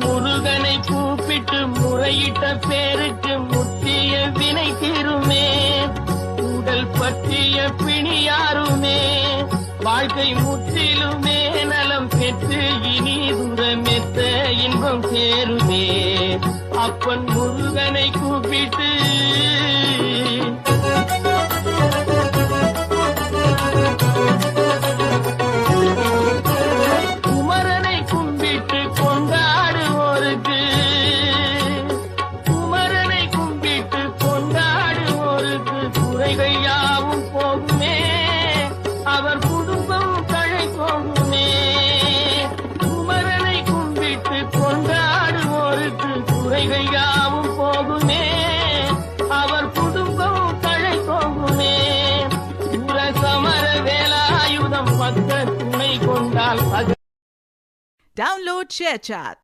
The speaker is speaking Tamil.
முருகனை கூப்பிட்டு முறையிட்ட பேருக்கு முற்றிய வினை தீருமே. உடல் பற்றிய பிணியாருமே வாழ்க்கை முற்றிலுமே நலம் பெற்று இனி தூரமெத்த இன்பம் சேருமே. அப்பன் முருகனை கூப்பிட்டு குமரனை கும்பிட்டு கொண்டாடுவோருக்கு குமரனை கும்பிட்டு கொண்டாடுவோருக்கு குறைகள் யாவும் போகுமே. அவர் குடும்பம் தழை போகுமே. குமரனை கும்பிட்டு கொண்டாடுவோருக்கு குறைகள் யாவும் போகுமே. அவர் குடும்பம் தழை போகுமே. சமர வேலாயுதம் பக்க துணை கொண்டால் Download ShareChat.